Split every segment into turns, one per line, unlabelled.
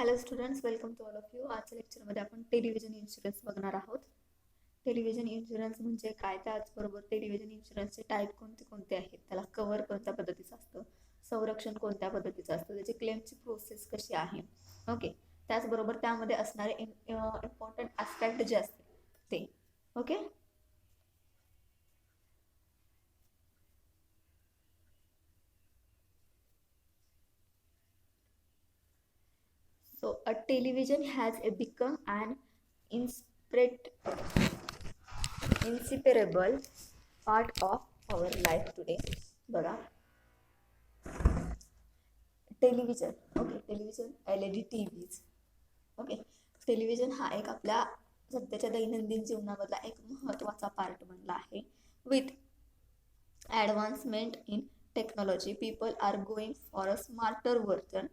Hello students, welcome to all of you. आजच्या लेक्चरमध्ये आपण टेलिव्हिजन इन्शुरन्स बघणार आहोत. टेलिव्हिजन इन्शुरन्स म्हणजे काय, त्याचबरोबर टेलिव्हिजन इन्शुरन्सचे टाईप कोणते कोणते आहेत, त्याला कव्हर कोणत्या पद्धतीचं असतं, संरक्षण कोणत्या पद्धतीचं असतं, त्याची क्लेमची प्रोसेस कशी आहे. ओके, त्याचबरोबर त्यामध्ये असणारे इम्पॉर्टंट ॲस्पेक्ट जे असते ते. Okay, so a television has become an inseparable part of our life today. बघा, television. Okay, television, LED TVs. Okay, television हा एक आपल्या सध्याच्या दैनंदिन जीवनामधला एक महत्त्वाचा पार्ट बनला आहे. With advancement in technology, people are going for a smarter version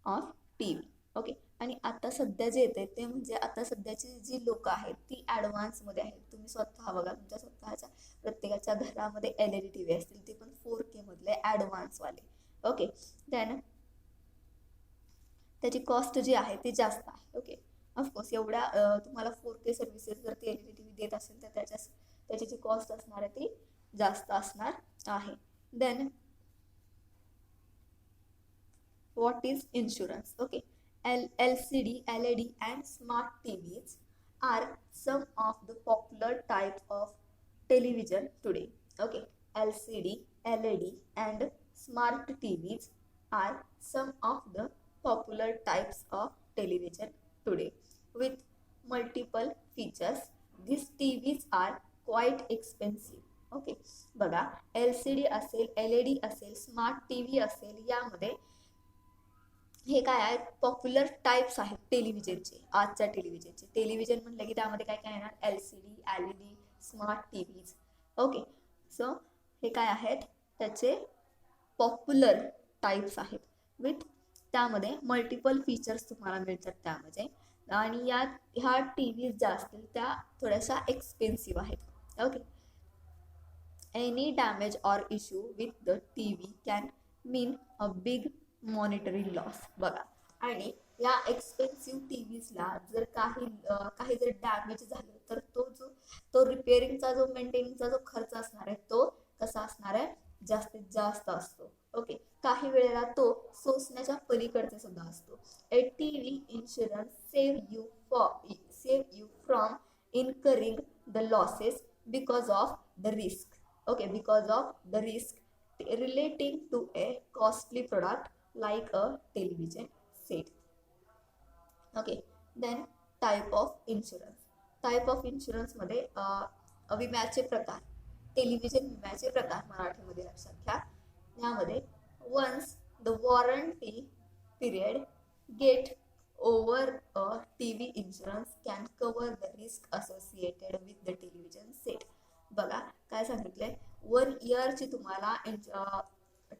of T V. Okay, आणि आता सध्या जे येते ते म्हणजे आता सध्याची जी लोक आहेत ती ॲडव्हान्समध्ये आहेत. तुम्ही स्वतः बघा, तुमच्या स्वतःच्या प्रत्येकाच्या घरामध्ये LED टीव्ही असतील, ते पण 4K मधले ॲडव्हान्सवाले. ओके, त्यानं त्याची कॉस्ट जी आहे ती जास्त आहे. ओके, ऑफकोर्स एवढ्या तुम्हाला 4K सर्व्हिसेस जर ती LED टीव्ही देत असेल तर त्याची जी कॉस्ट असणार आहे ती जास्त असणार आहे. Then what is insurance? Okay, LCD, LED and smart TVs are some of the popular type of television today. Okay, LCD, LED and smart TVs are some of the popular types of television today with multiple features. These TVs are quite expensive. Okay, बघा, LCD असेल, LED असेल, smart TV असेल, यामध्ये हे काय आहेत, popular types आहेत टेलिव्हिजनचे. आजच्या टेलिव्हिजनचे टेलिव्हिजन म्हटलं की त्यामध्ये काय काय येणार, LCD, LED, smart TVs. Okay, so हे काय आहेत, त्याचे पॉप्युलर टाइप्स आहेत. विथ त्यामध्ये मल्टिपल फीचर्स तुम्हाला मिळतात त्यामध्ये. आणि ह्या टीव्हीज ज्या असतील त्या थोड्याशा एक्सपेन्सिव्ह आहेत. Okay, any damage or issue with the TV can mean a big monetary loss. बघा, आणि या एक्सपेन्सिव्ह टीव्हीजला जर काही जर डॅमेज झालं तर तो रिपेअरिंगचा जो मेंटेनिंगचा जो खर्च असणार आहे तो कसा असणार आहे, जास्तीत जास्त असतो. ओके, काही वेळेला तो सोसण्याच्या पलीकडचा सुद्धा असतो. ए TV insurance save you from incurring the losses because of the risk. Okay, because of the risk relating to a costly product like a television set. Okay, then type of insurance मध्ये विम्याचे प्रकार, television विम्याचे प्रकार मराठीमध्ये लक्षात घ्या. यामध्ये once the warranty period get over, a TV insurance can cover the risk associated with the television set. बघा, काय सांगितलंय, 1 इयरची तुम्हाला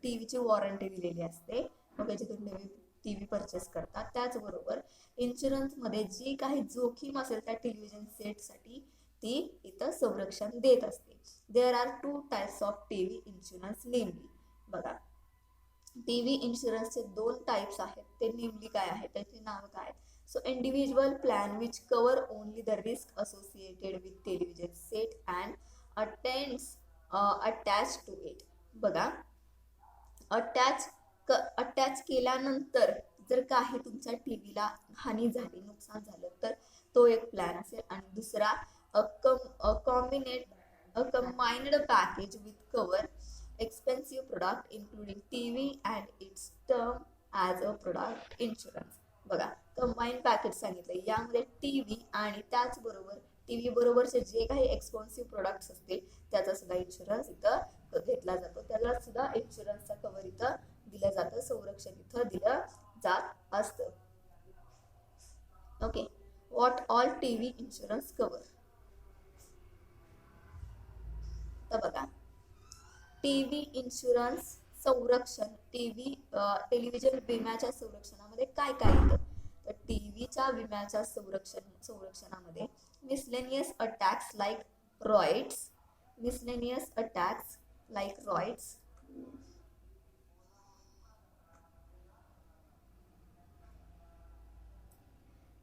टीव्हीची वॉरंटी दिलेली असते. ओके, जे तुम्ही टीव्ही परचेस करता, त्याचबरोबर इन्शुरन्समध्ये जी काही जोखीम असेल त्या टेलिव्हिजन सेटसाठी ती इथं संरक्षण देत असते. There are 2 types of TV insurance namely. बघा, टीव्ही इन्शुरन्सचे 2 टाइप्स आहेत, ते नेमली काय आहेत, त्याची नाव काय आहेत. So individual plan which cover only the risk associated with television set and attach to it. बघा, अटॅच केल्यानंतर जर काही तुमच्या टीव्हीला हानी झाली, नुकसान झालं तर तो एक प्लॅन असेल. आणि दुसरा combined package with cover expensive product including TV and it's term as a product insurance. बघा, कंबाईन पॅकेज सांगितलं, यामध्ये TV आणि त्याचबरोबर TV बरोबरचे जे काही एक्सपेन्सिव्ह प्रोडक्ट्स असतील त्याचा सुद्धा इन्शुरन्स इथं घेतला जातो. त्याला सुद्धा इन्शुरन्सचा कव्हर इथं दिलं जातं, संरक्षण इथं दिलं जात असतं. Okay, what all TV insurance cover. तर बघा, TV इन्शुरन्स संरक्षण, टेलिव्हिजन विम्याच्या संरक्षणामध्ये काय काय येतं. तर टीव्हीच्या विम्याच्या संरक्षणामध्ये मिसलेनियस अटॅक्स लाईक रॉइड्स,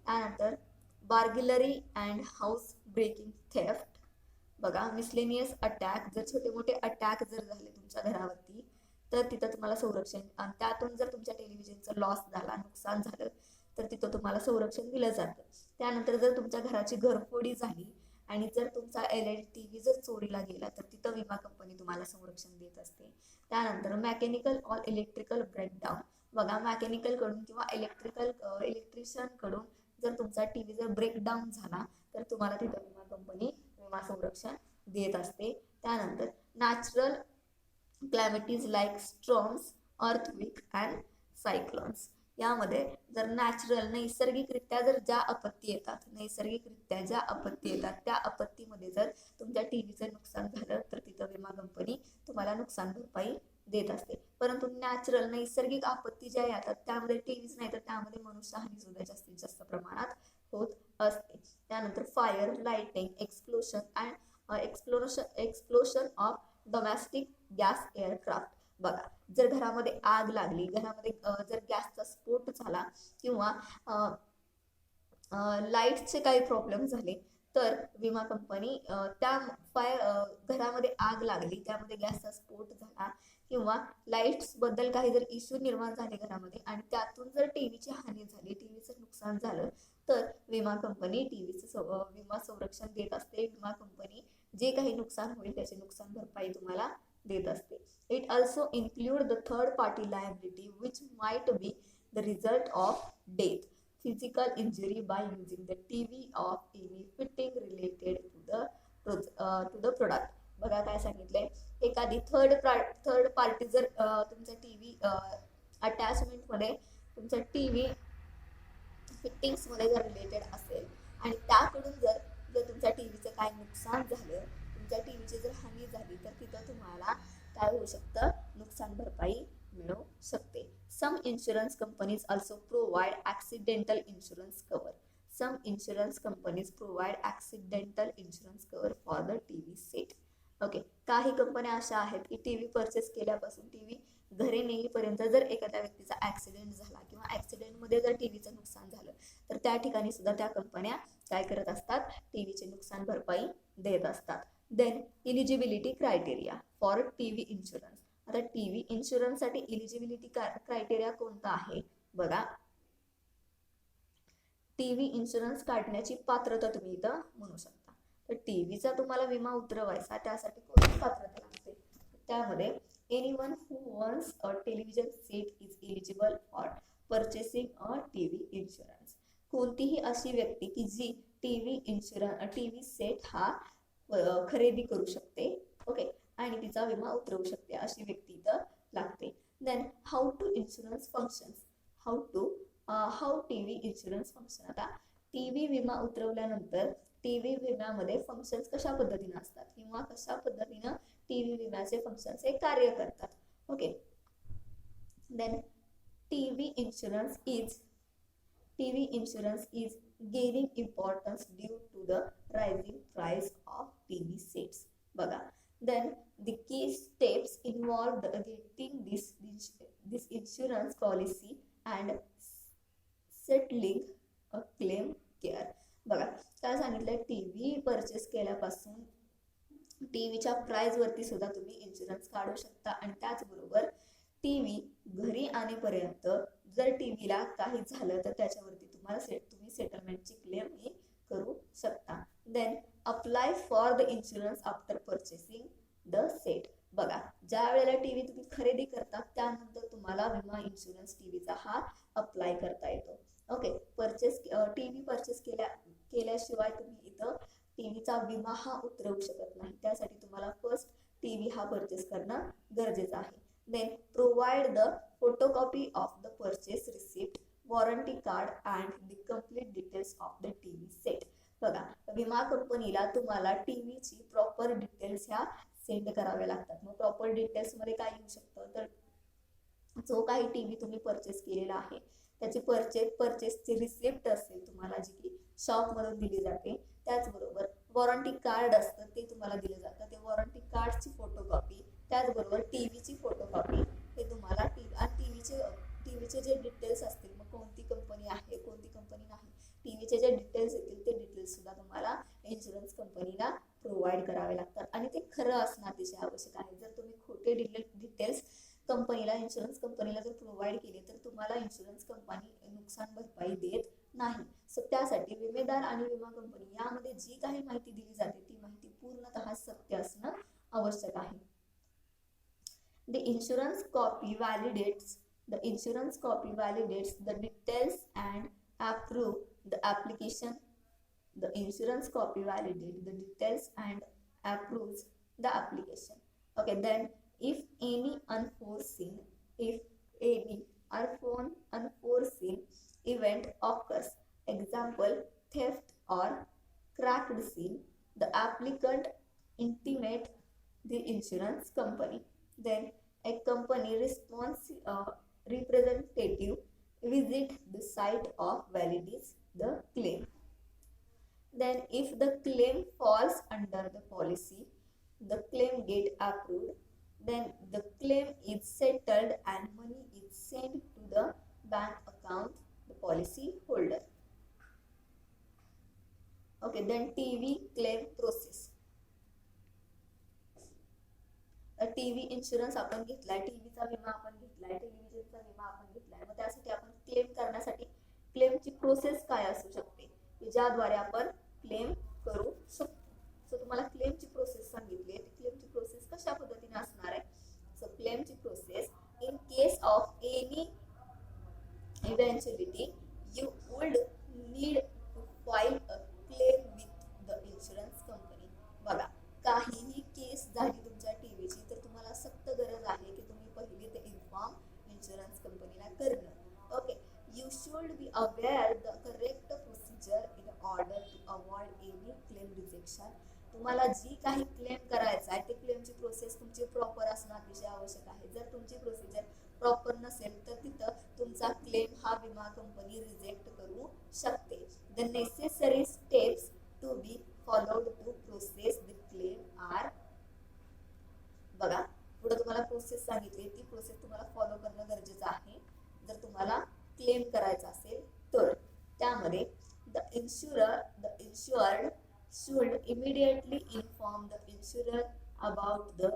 त्यानंतर बार्गिलरी अँड हाऊस ब्रेकिंग थेफ्ट. बघा मिसलेनियस अटॅक, जर छोटे मोठे अटॅक जर झाले तुमच्या घरावरती तर तिथं तुम्हाला संरक्षण, आणि त्यातून जर तुमच्या टेलिव्हिजनचं लॉस झाला, नुकसान झालं, तर तिथं तुम्हाला संरक्षण दिलं जातं. त्यानंतर जर तुमच्या घराची घरफोडी झाली आणि जर तुमचा LED TV जर चोरीला गेला तर तिथं विमा कंपनी तुम्हाला संरक्षण देत असते. त्यानंतर मेकॅनिकल ऑर इलेक्ट्रिकल ब्रेकडाऊन. बघा मेकॅनिकल कडून किंवा इलेक्ट्रिशियन कडून जर तुमचा TV जर ब्रेकडाऊन झाला तर तुम्हाला तिथं विमा कंपनी विमा संरक्षण देत असते. त्यानंतर natural calamities like storms, earthquake and cyclones. यामध्ये जर नैसर्गिकरित्या जर ज्या आपत्ती येतात त्या आपत्तीमध्ये जर तुमच्या टीव्हीचं नुकसान झालं तर तिथं विमा कंपनी तुम्हाला नुकसान भरपाई देत असते. परंतु नैसर्गिक आपत्ती ज्या येतात त्यामध्ये टीव्हीच नाही तर त्यामध्ये मनुष्यहानी सुद्धा जास्तीत जास्त प्रमाणात होत असते. त्यानंतर fire, lighting, explosion of domestic gas aircraft. बघा जर घरामध्ये आग लागली, घरामध्ये जर गॅसचा स्फोट झाला किंवा लाईटचे काही प्रॉब्लेम झाले तर विमा कंपनी घरामध्ये आग लागली, त्यामध्ये गॅसचा स्फोट झाला किंवा लाईट्स बद्दल काही जर इश्यू निर्माण झाले घरामध्ये आणि त्यातून जर टीव्हीची हानी झाली, टीव्हीचं नुकसान झालं तर विमा कंपनी टीव्हीचं विमा संरक्षण देत असते. विमा कंपनी जे काही नुकसान होईल त्याचे नुकसान भरपाई तुम्हाला देत असते. It also include the third party liability which might be the result of death, physical injury by using the TV of any fitting related to the product. बघा काय सांगितलंय, एखादी थर्ड पार्टी जर तुमच्या टीव्ही अटॅचमेंट मध्ये तुमच्या TV fittings मध्ये जर रिलेटेड असेल आणि त्याकडून जर तुमच्या टीव्हीचं काय नुकसान झालं, तुमच्या टीव्हीची जर हानी झाली तर तिथं तुम्हाला काय होऊ शकतं, नुकसान भरपाई मिळू शकते. Some insurance companies also provide accidental insurance cover. Some insurance companies provide accidental insurance cover for the TV set. Okay, काही कंपन्या अशा आहेत की टीव्ही परचेस केल्यापासून टीव्ही घरी नेईपर्यंत जर एखाद्या व्यक्तीचा ऍक्सिडेंट झाला किंवा ऍक्सिडेंटमध्ये जर टीव्हीचं नुकसान झालं तर त्या ठिकाणी सुद्धा त्या कंपन्या काय करत असतात, टीव्हीचे नुकसान भरपाई देत असतात. Then eligibility criteria for TV insurance. आता टीव्ही इन्शुरन्स साठी इलिजिबिलिटी क्रायटेरिया कोणता आहे बघा, टीव्ही इन्शुरन्स काढण्याची पात्रता तुम्ही इथं म्हणू शकता. तर टीव्हीचा तुम्हाला विमा उतरवायचा त्यासाठी कोणती पात्रता लागते, त्यामध्ये anyone who owns a television set is eligible for purchasing a TV insurance. कोणतीही अशी व्यक्ती की जी टीव्ही सेट हा खरेदी करू शकते, ओके, आणि तिचा विमा उतरवू शकते अशी व्यक्ती इथं लागते. Then how to insurance functions. How TV insurance function. आता टीव्ही विमा उतरवल्यानंतर टीव्ही विम्यामध्ये फंक्शन्स कशा पद्धतीने असतात किंवा कशा पद्धतीनं टीव्ही विम्याचे फंक्शन्स हे कार्य करतात. Okay, then TV insurance is gaining importance due to the rising price of TV sets. बघा, then the key steps involved getting this insurance policy and settling a claim care. बघा काय सांगितलं, TV purchase केल्यापासून टीव्हीच्या price वरती सुद्धा तुम्ही insurance काढू शकता आणि त्याचबरोबर टीव्ही घरी आणेपर्यंत जर टीव्हीला काही झालं तर त्याच्यावरती तुम्ही सेटलमेंटची क्लेम ही करू शकता. Then apply for the insurance after purchasing the set. बघा ज्या वेळेला टीव्ही तुम्ही खरेदी करता त्यानंतर तुम्हाला विमा इन्शुरन्स टीव्हीचा हा अप्लाय करता येतो. ओके, टीव्ही परचेस केल्याशिवाय तुम्ही इथं टीव्हीचा विमा हा उतरवू शकत नाही, त्यासाठी तुम्हाला फर्स्ट टीव्ही हा परचेस करणं गरजेचं आहे. Then provide the photocopy of the purchase receipt, warranty card and the complete details of the TV set. बघा विमा कंपनीला तुम्हाला टीव्हीची प्रॉपर डिटेल्स ह्या सेंड कराव्या लागतात. मग प्रॉपर डिटेल्स मध्ये काय येऊ शकतं, तर जो काही टीव्ही तुम्ही परचेस केलेला आहे त्याची परचेसची रिसिप्ट असेल तुम्हाला जी की शॉप मधून दिली जाते, त्याचबरोबर वॉरंटी कार्ड असतं ते तुम्हाला दिलं जातं, ते वॉरंटी कार्डची फोटोकॉपी, त्याचबरोबर टीव्हीची फोटोकॉपी हे तुम्हाला टीव्हीचे टीव्हीचे जे डिटेल्स असतील, मग कोणती कंपनी आहे कोणती कंपनी नाही, टीव्हीचे जे डिटेल्स येतील ते डिटेल्स सुद्धा तुम्हाला इन्शुरन्स कंपनीला प्रोव्हाइड करावे लागतात आणि ते खरं असणं अतिशय आवश्यक आहे. जर तुम्ही खोटे डिटेल्स कंपनीला इन्शुरन्स कंपनीला जर प्रोव्हाइड केले तर तुम्हाला इन्शुरन्स कंपनी नुकसान भरपाई देत नाही. सो त्यासाठी विमेदार आणि विमा कंपनी यामध्ये जी काही माहिती दिली जाते ती माहिती पूर्णतः सत्य असणं आवश्यक आहे. The insurance copy validates the details and approve the application. The insurance copy validates the details and approves the application. Okay, then if any unforeseen event occurs, example theft or cracked seal, the applicant intimate the insurance company. Then a company representative visit the site of validates the claim. Then if the claim falls under the policy, the claim get approved, then the claim is settled and money is sent to the bank account the policy holder. Okay, then TV claim process. TV insurance आपण घेतलाय, टीव्हीचा विमा आपण घेतलाय, टेलिव्हिजनचा विमा आपण घेतलाय, मग त्यासाठी आपण क्लेम करण्यासाठी क्लेमची प्रोसेस काय असू शकते की ज्याद्वारे आपण क्लेम करू शकतो. सो तुम्हाला क्लेमची प्रोसेस सांगितली आहे, क्लेमची प्रोसेस कशा पद्धतीने असणार आहे. सो क्लेमची process in case of any eventuality you would need to file a claim with the insurance company. बघा, काहीही केस झाली तुमच्या टीव्हीची तर तुम्हाला सक्त गरज आहे की तुम्ही पहिले ते इन्फॉर्म इन्शुरन्स कंपनीला करणं. Okay, you should be aware the correct procedure in order to avoid any claim rejection. तुम्हाला जी काही क्लेम करायचं आहे ते क्लेमची प्रोसेस तुमची प्रॉपर असणं अतिशय आवश्यक आहे. जर तुमची प्रोसिजर प्रॉपर नसेल तर तिथं तुमचा क्लेम हा विमा कंपनी रिजेक्ट करू शकते. The necessary steps to be followed to process the claim are. बघा, पुढे तुम्हाला प्रोसेस सांगितली, ती प्रोसेस तुम्हाला फॉलो करणं गरजेचं आहे जर तुम्हाला क्लेम करायचा असेल तर. त्यामध्ये the insured should immediately inform the insurer about the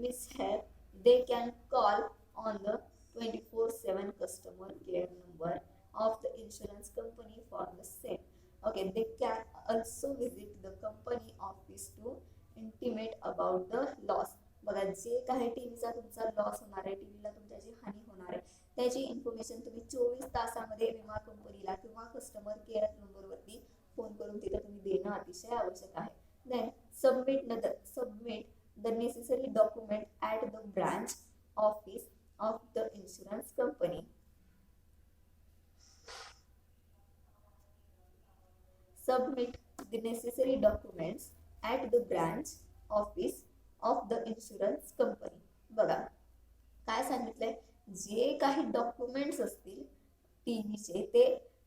mishap. They can call on the 24/7 customer care number of the insurance company for the same. Okay, they can also visit the company office to intimate about the loss. बघा, जे काही टीव्हीचा तुमचा loss होणार आहे, टीव्हीला तुमच्या जी हानी होणार आहे त्याची इन्फॉर्मेशन तुम्ही 24 तासामध्ये विमा कंपनीला किंवा कस्टमर केअर नंबरवरती फोन करून तिथे तुम्ही देणं अतिशय आवश्यक आहे. Then submit the necessary document at the branch office of the insurance company. Submit the necessary documents at the branch office of the insurance company. बघा, काय सांगितलंय, जे काही डॉक्युमेंट्स असतील टीव्हीचे ते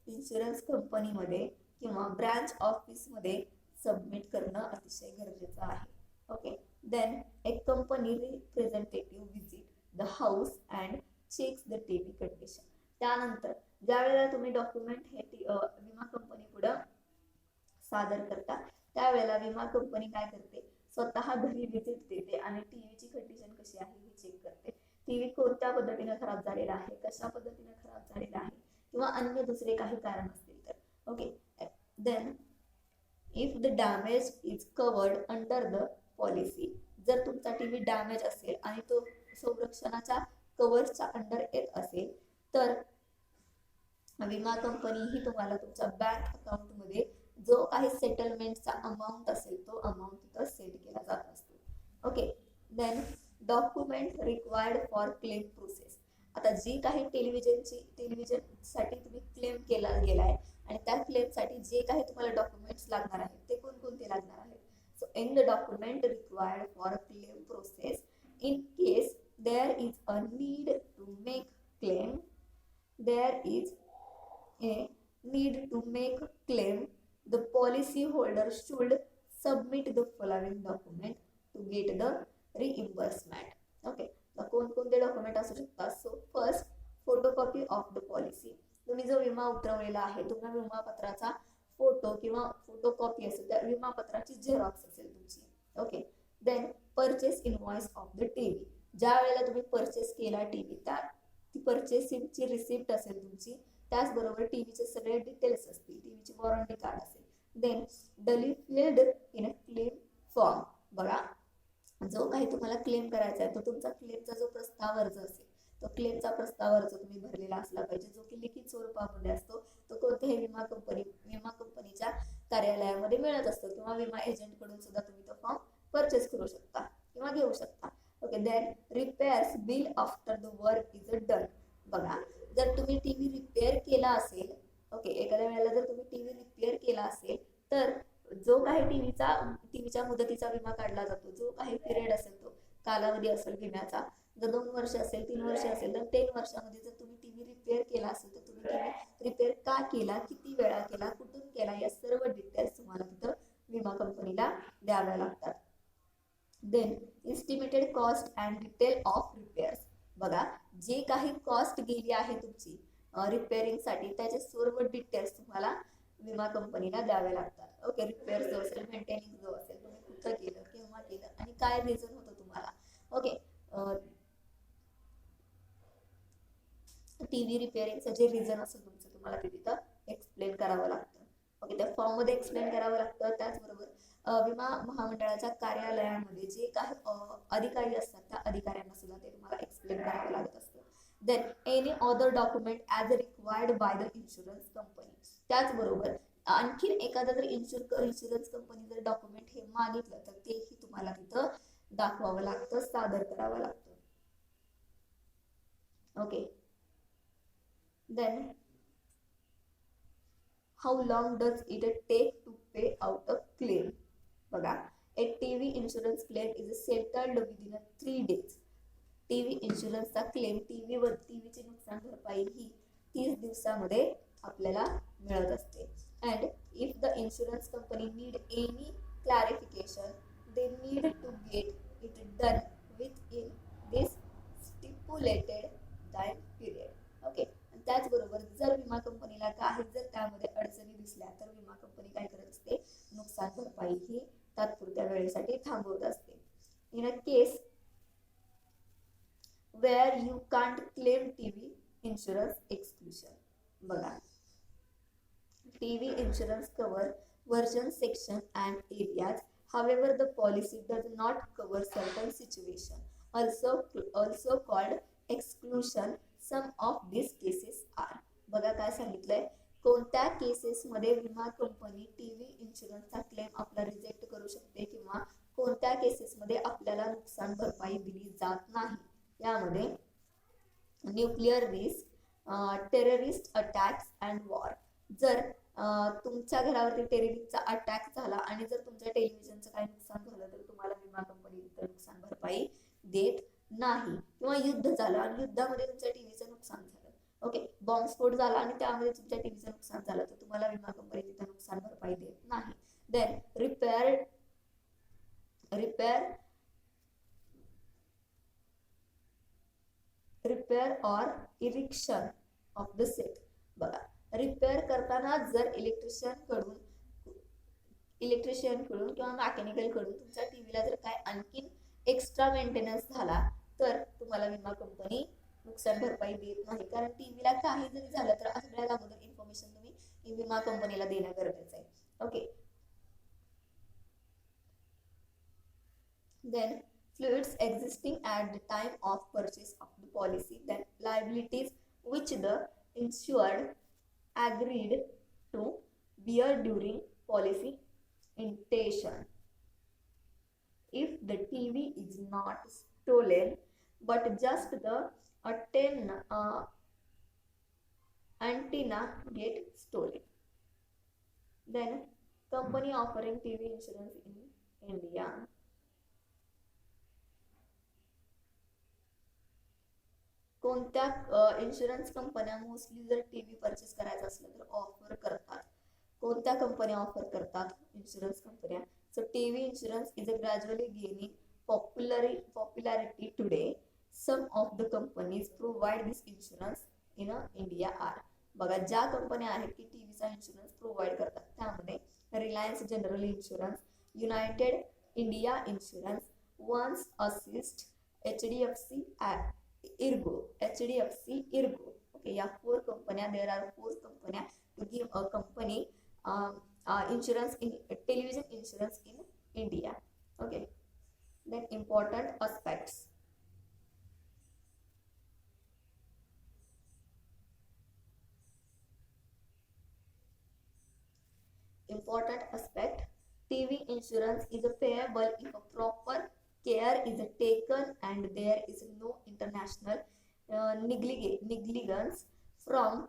इन्शुरन्स कंपनीमध्ये किंवा ब्रांच ऑफिसमध्ये सबमिट करणं अतिशय गरजेचं आहे. Okay, then a company representative visit the house and checks the TV condition. त्यानंतर ज्या वेळेला तुम्ही डॉक्युमेंट हे विमा कंपनी पुढे सादर करता त्यावेळेला विमा कंपनी काय करते, स्वतः घरी व्हिजिट देते आणि टीव्हीची कंडिशन कशी आहे हे चेक करते. टीव्ही कोणत्या पद्धतीने खराब झालेला आहे, कशा पद्धतीने खराब झालेला आहे किंवा अन्य दुसरे काही कारण असतील तर. Okay, then if the damage is covered under the policy. जर तुमचा टीव्ही डॅमेज असेल आणि तो संरक्षणाच्या कव्हरच्या अंडर येत असेल तर विमा कंपनी ही तुम्हाला तुमच्या बँक अकाउंटमध्ये जो काही सेटलमेंटचा अमाऊंट असेल तो अमाऊंट तिथं सेट केला जात असतो. Okay, then document required for claim process. आता जी काही टेलिव्हिजनसाठी तुम्ही क्लेम केला गेलाय आणि त्या क्लेमसाठी जे काही तुम्हाला डॉक्युमेंट्स लागणार आहेत ते कोणकोणते लागणार आहेत. So in the document required for claim process in case there is a need to make claim the policy holder should submit the following document to get the reimbursement. Okay, कोणकोणते document असू शकतात. So first photocopy of the policy. तुम्ही जो विमा उतरवलेला आहे, तुम्हाला विमापत्राचा photo किंवा photocopy असेल, त्या विमापत्राची झेरॉक्स असेल तुमची. Okay. Then purchase invoice of the TV. ज्या वेळेला तुम्ही परचेस केला टीव्ही, त्या ती परचेसिंगची रिसिप्ट असेल तुमची, त्याचबरोबर टीव्हीचे सगळे डिटेल्स असतील, टीव्हीची वॉरंटी कार्ड असेल. देन डली filled in a claim form. बघा, जो काही तुम्हाला क्लेम करायचा आहे तो तुमचा क्लेमचा जो प्रस्ताव अर्ज असेल, तो क्लेमचा प्रस्ताव अर्ज तुम्ही भरलेला असला पाहिजे, जो की लिखित स्वरूपामध्ये असतो. तो कोणत्याही विमा कंपनीच्या कार्यालयामध्ये मिळत असतो, किंवा विमा एजंट कडून सुद्धा तुम्ही तो फॉर्म परचेस करू शकता किंवा घेऊ शकता. Okay. Then repairs bill after the work is done. बघा, जर तुम्ही टीव्ही रिपेअर केला असेल, ओके, एखाद्या वेळेला जर तुम्ही टीव्ही रिपेअर केला असेल, तर जो काही टीव्हीच्या मुदतीचा विमा काढला जातो, जो काही पिरियड असेल, तो कालावधी असेल विम्याचा, जर 2 वर्ष असेल, 3 वर्ष असेल, तर 3 वर्षामध्ये जर तुम्ही टीव्ही रिपेअर केला असेल, तर तुम्ही टीव्ही रिपेअर का केला, किती वेळा केला, कुठून केला, या सर्व डिटेल्स तुम्हाला तिथं विमा कंपनीला द्याव्या लागतात. Then estimated cost and detail of repairs. बघा, जे काही कॉस्ट गेली आहे तुमची रिपेअरिंग साठी, त्याचे सर्व डिटेल्स तुम्हाला विमा कंपनीला द्यावे लागतात. ओके. रिपेअर जो असेल, मेंटेनिंग जो असेल, तुम्ही कुठं केलं, केव्हा केलं, आणि काय रिझन होतं तुम्हाला. ओके. टीव्ही रिपेअरिंगचं जे रिझन असेल तुमचं, तुम्हाला ते तिथं एक्सप्लेन करावं लागतं. ओके. त्या फॉर्म मध्ये एक्सप्लेन करावं लागतं. त्याचबरोबर विमा महामंडळाच्या कार्यालयामध्ये जे काही अधिकारी असतात, त्या अधिकाऱ्यांना सुद्धा ते तुम्हाला एक्सप्लेन करावं लागत असतं. Then any other document as required by the insurance company. त्याचबरोबर आणखीन एखादा जर इन्शुरन्स कंपनी जर डॉक्युमेंट हे मागितलं, तर तेही तुम्हाला तिथं दाखवावं लागतं, सादर करावं लागतं. Okay. Then how long does it take to pay out a claim. बघा, a TV insurance claim is settled within 3 days. TV इन्शुरन्सचा क्लेम, टीव्हीची नुकसान भरपाई ही 30 दिवसामध्ये आपल्याला मिळत असते. And if the insurance company need any clarification, they need to get it done within this stipulated time period. Okay. त्याचबरोबर जर विमा कंपनीला काही जर त्यामध्ये अडचणी दिसल्या, तर विमा कंपनी काय करत असते, नुकसान भरपाई ही तात्पुरत्या वेळेसाठी थांबवत असते. In a case where you can't claim TV insurance exclusion. बघा, TV insurance cover version section and areas, however the policy does not cover certain situation, also called exclusion. Some of these cases are. बघा काय सांगितलंय, कोणत्या cases मध्ये विमा company TV इन्शुरन्सचा claim आपला reject करू शकते, किंवा कोणत्या केसेस मध्ये आपल्याला नुकसान भरपाई दिली जात नाही. यामध्ये nuclear risk, terrorist attacks and war. जर तुमच्या घरावरती टेररिस्टचा अटॅक झाला आणि जर तुमच्या टेलिव्हिजनचं काही नुकसान झालं, तर तुम्हाला विमा कंपनी नुकसान भरपाई देत नाही. किंवा युद्ध झालं आणि युद्धामध्ये तुमच्या टीव्हीचं नुकसान झालं, ओके, बॉम्बस्फोट झाला आणि त्यामध्ये तुमच्या टीव्हीचं नुकसान झालं, तर तुम्हाला विमा कंपनी तिथं नुकसान भरपाई देत नाही. देन रिपेअर और इरेक्शन ऑफ द सेट. बघा, रिपेअर करताना जर इलेक्ट्रिशियन कडून किंवा मॅकॅनिकल कडून तुमच्या टीव्हीला जर काय आणखीन एक्स्ट्रा मेंटेनन्स झाला, तर तुम्हाला विमा कंपनी नुकसान भरपाई देत नाही. कारण टीव्हीला काही जरी झालं तर सगळ्यात अगोदर इन्फॉर्मेशन तुम्ही विमा कंपनीला देणं गरजेचं आहे. Okay. Then fluids existing at the time of purchase of the policy, then liabilities which the insured agreed to bear during policy intention. If the TV is not stolen but just the antenna get stolen, then company offering TV insurance in India कोणत्या insurance कंपन्या mostly जर TV purchase करायचा असलं तर offer करतात. कोणत्या कंपन्या offer करतात? इन्शुरन्स कंपन्या. So TV insurance is a gradually gaining popularity today. Some of the companies provide this insurance in India are. बघा ज्या कंपन्या आहेत की टीव्हीचा इन्शुरन्स प्रोव्हाइड करतात त्यामध्ये Reliance General Insurance, United India Insurance, OneAssist, HDFC Ergo, HDFC Ergo. Okay, या 4 कंपन्या, देर आर 4 कंपन्या to give a company insurance in television insurance in India. Okay, then important aspects. Important aspect: TV insurance is payable if a proper care is taken and there is no international negligence from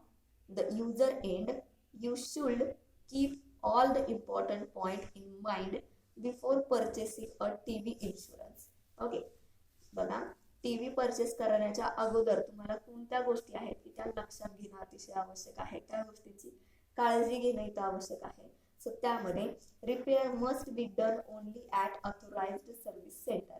the user end. You should keep all the important point in mind before purchasing a TV insurance. Okay, बघा TV purchase करण्याच्या अगोदर तुम्हाला कोणत्या गोष्टी आहेत की त्या लक्षात घेणं अतिशय आवश्यक आहे, त्या गोष्टींची काळजी घेणं इथं आवश्यक आहे. सो त्यामध्ये repair must be done only at authorised service centre.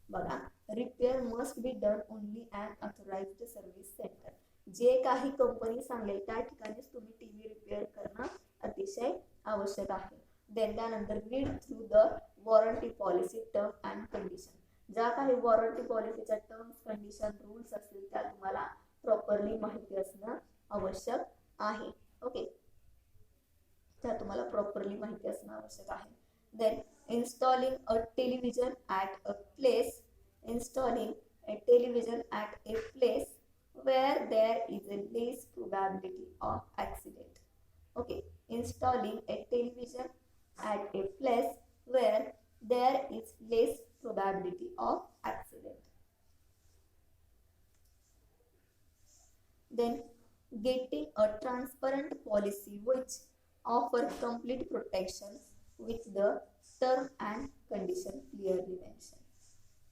बघा repair must be done only at authorised service centre. जे काही कंपनी सांगेल त्या ठिकाणीच तुम्ही टीव्ही रिपेअर करणं अतिशय आवश्यक आहे. त्यानंतर read through the warranty policy term and condition. ज्या काही वॉरंटी पॉलिसीच्या टर्म्स कंडिशन रूल्स असतील त्या तुम्हाला प्रॉपरली माहिती असणं आवश्यक आहे. ओके, त्या तुम्हाला प्रॉपरली माहिती असणं आवश्यक आहे. Then installing a television at a place, installing a television at a place where there is a less probability of accident. Okay, installing a television at a place where there is less probability of accident. Then getting a transparent policy which offer complete protection with the term and condition clearly mentioned.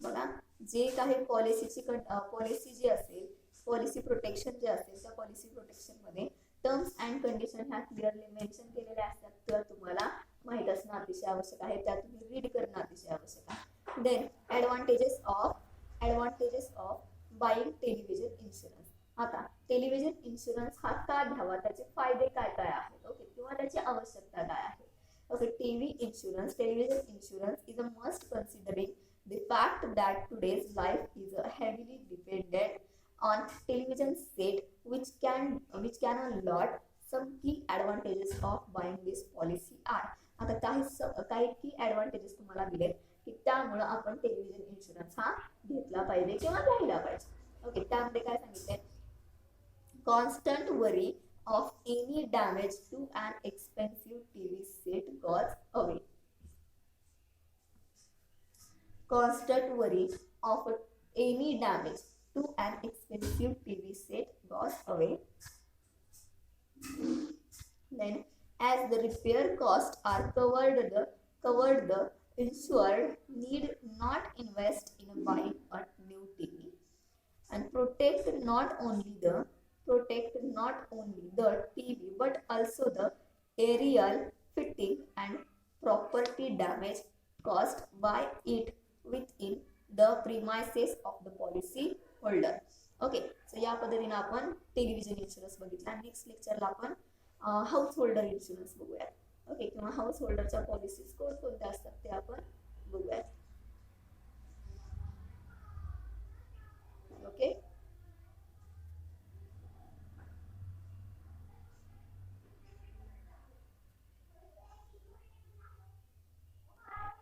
बघा जे काही policy जी असेल, policy protection जे असेल त्या policy protection मध्ये terms and condition ह्या clearly mention केलेल्या असतात, तर तुम्हाला माहित असणं अतिशय आवश्यक आहे, त्या तुम्ही रीड करणं अतिशय आवश्यक आहे. Then advantages of buying television insurance. आता टेलिव्हिजन इन्शुरन्स हा का घ्यावा, त्याचे फायदे काय काय आहेत, ओके, किंवा त्याची आवश्यकता काय आहे. Okay, television insurance is a must considering the fact that today's life is heavily dependent on television set, which can a lot. Some key advantages of buying this policy are. आता काही की advantages तुम्हाला दिले की त्यामुळे आपण television insurance हा घेतला पाहिजे किंवा घ्यायला पाहिजे. ओके, त्यामध्ये काय सांगितलंय, constant worry of any damage to an expensive TV set goes away. Constant worry of any damage to an expensive TV set goes away. Then, as the repair costs are covered, the insured need not invest in buying a new TV and protect not only the TV but also the aerial fitting and property damage caused by it within the premises of the policy holder. Okay, so या पद्धतीने आपण television insurance बघितला. Next लेक्चरला आपण house holder insurance बघूया. Okay, किंवा house होल्डरच्या policies कोणकोणत्या असतात ते आपण बघूयात. ओके,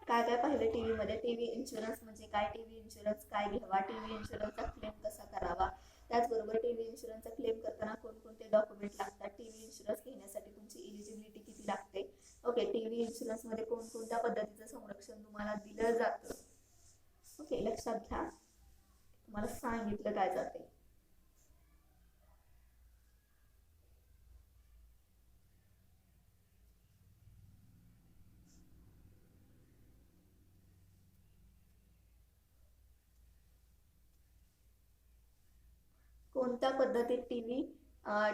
काय काय पाहिलं टीव्ही मध्ये, टीव्ही इन्शुरन्स म्हणजे काय, टीव्ही इन्शुरन्स काय घ्यावा, टीव्ही इन्शुरन्सचा क्लेम कसा करावा, त्याचबरोबर टीव्ही इन्शुरन्सचा क्लेम करताना कोणकोणते डॉक्युमेंट लागतात, टीव्ही इन्शुरन्स घेण्यासाठी तुमची इलिजिबिलिटी किती लागते. ओके, टीव्ही इन्शुरन्स मध्ये कोणकोणत्या पद्धतीचं संरक्षण तुम्हाला दिलं जातं. ओके, लक्षात घ्या, तुम्हाला सांगितलं काय जाते. कोणत्या पद्धतीत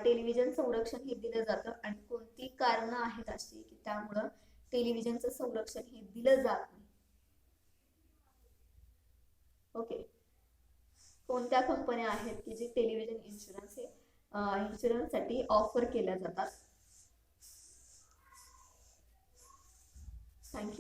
टेलिव्हिजन संरक्षण हे दिलं जातं आणि कोणती कारणं आहेत अशी की त्यामुळं टेलिव्हिजनचं संरक्षण हे दिलं जात नाही. ओके, कोणत्या कंपन्या आहेत की जे टेलिव्हिजन इन्शुरन्स हे इन्शुरन्ससाठी ऑफर केल्या जातात. थँक्यू.